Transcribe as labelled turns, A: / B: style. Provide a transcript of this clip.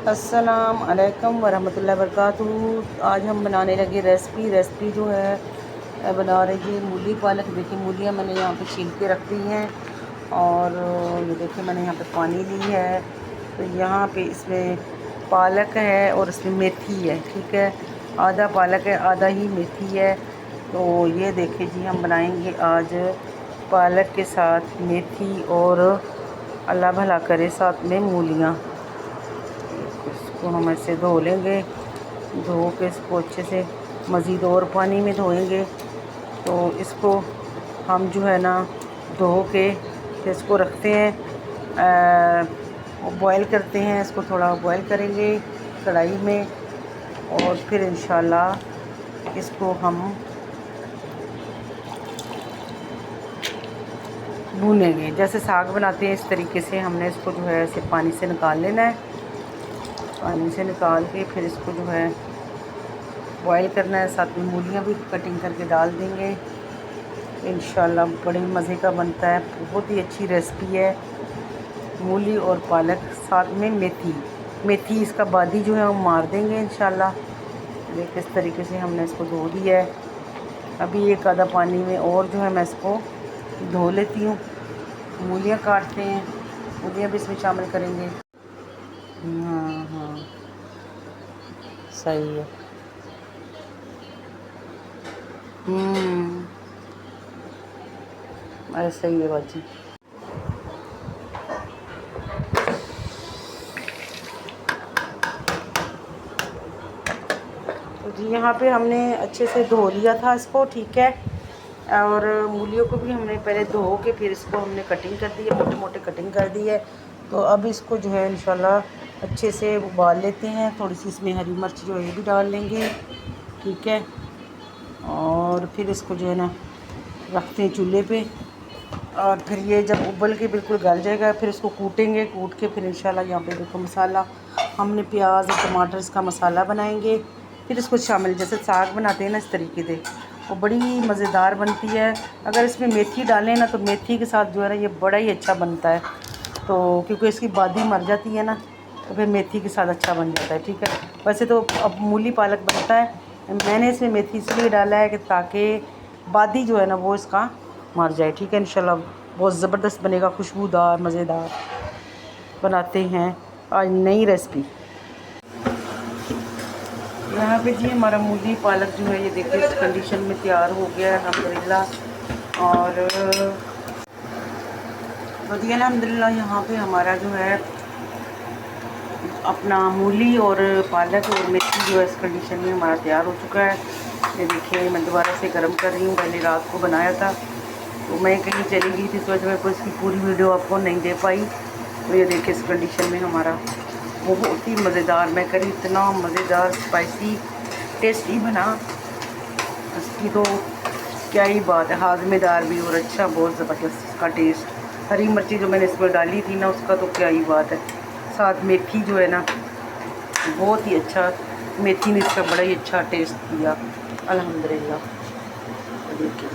A: अस्सलाम अलैकुम वरहमतुल्लाहि वबरकातुहू। आज हम बनाने लगे रेसिपी जो है बना रही है मूली पालक। देखिए मूलियाँ मैंने यहाँ पे छील के रख दी हैं और ये देखिए मैंने यहाँ पे पानी ली है। तो यहाँ पे इसमें पालक है और इसमें मेथी है, ठीक है। आधा पालक है, आधा ही मेथी है। तो ये देखिए जी हम बनाएंगे आज पालक के साथ मेथी और अल्लाह भला करे साथ में मूलियाँ। इसको हम ऐसे धो लेंगे, धो के इसको अच्छे से मज़ीद और पानी में धोएंगे। तो इसको हम जो है ना धो के फिर इसको रखते हैं, बॉयल करते हैं। इसको थोड़ा बॉयल करेंगे कढ़ाई में और फिर इंशाल्लाह इसको हम भूनेंगे। जैसे साग बनाते हैं इस तरीके से हमने इसको जो है ऐसे पानी से निकाल लेना है। पानी से निकाल के फिर इसको जो है बॉयल करना है। साथ में मूलियाँ भी कटिंग करके डाल देंगे। इंशाल्लाह बड़े मज़े का बनता है, बहुत ही अच्छी रेसिपी है। मूली और पालक साथ में मेथी इसका बादी जो है हम मार देंगे इंशाल्लाह। देखिए किस तरीके से हमने इसको धो दिया है। अभी एक आधा पानी में और जो है मैं इसको धो लेती हूँ। मूलियाँ काटते हैं, मूलियाँ भी इसमें शामिल करेंगे। हाँ सही है। अरे सही है बाजी। तो जी यहाँ पे हमने अच्छे से धो लिया था इसको, ठीक है। और मूलियों को भी हमने पहले धो के फिर इसको हमने कटिंग कर दी है, मोटे मोटे कटिंग कर दी है। तो अब इसको जो है इंशाल्लाह अच्छे से उबाल लेते हैं। थोड़ी सी इसमें हरी मिर्च जो है ये भी डाल लेंगे, ठीक है। और फिर इसको जो है ना रखते हैं चूल्हे पे और फिर ये जब उबल के बिल्कुल गल जाएगा फिर इसको कूटेंगे। कूट के फिर इंशाल्लाह यहाँ पे देखो मसाला हमने प्याज और टमाटर इसका मसाला बनाएंगे। फिर इसको शामिल जैसे साग बनाते हैं ना इस तरीके से, वो बड़ी मज़ेदार बनती है। अगर इसमें मेथी डालें ना तो मेथी के साथ जो है ना ये बड़ा ही अच्छा बनता है। तो क्योंकि इसकी बादी मर जाती है ना तो फिर मेथी के साथ अच्छा बन जाता है, ठीक है। वैसे तो अब मूली पालक बनता है, मैंने इसमें मेथी इसलिए डाला है कि ताकि बादी जो है ना वो इसका मर जाए, ठीक है। इंशाल्लाह बहुत ज़बरदस्त बनेगा, खुशबूदार मज़ेदार बनाते हैं आज नई रेसिपी। यहाँ पे जी हमारा मूली पालक जो है ये देखिए इस कंडीशन में तैयार हो गया है अल्हम्दुलिल्लाह। और जी अल्हम्दुलिल्लाह यहाँ पे हमारा जो है अपना मूली और पालक और मेथी जो है इस कंडीशन में हमारा तैयार हो चुका है। ये देखिए मैं दोबारा से गर्म कर रही हूँ, पहले रात को बनाया था तो मैं कहीं चली गई थी, इस वजह से मैं इसकी पूरी वीडियो आपको नहीं दे पाई। तो ये देखिए इस कंडीशन में हमारा बहुत ही मज़ेदार, मैं करी इतना मज़ेदार स्पाइसी टेस्टी बना, इसकी तो क्या ही बात है। हाज़मेदार भी और अच्छा, बहुत ज़बरदस्त इसका टेस्ट। हरी मिर्ची जो मैंने इसमें डाली थी ना उसका तो क्या ही बात है। साथ मेथी जो है ना बहुत ही अच्छा, मेथी ने इसका बड़ा ही अच्छा टेस्ट दिया अल्हम्दुलिल्लाह। देखिए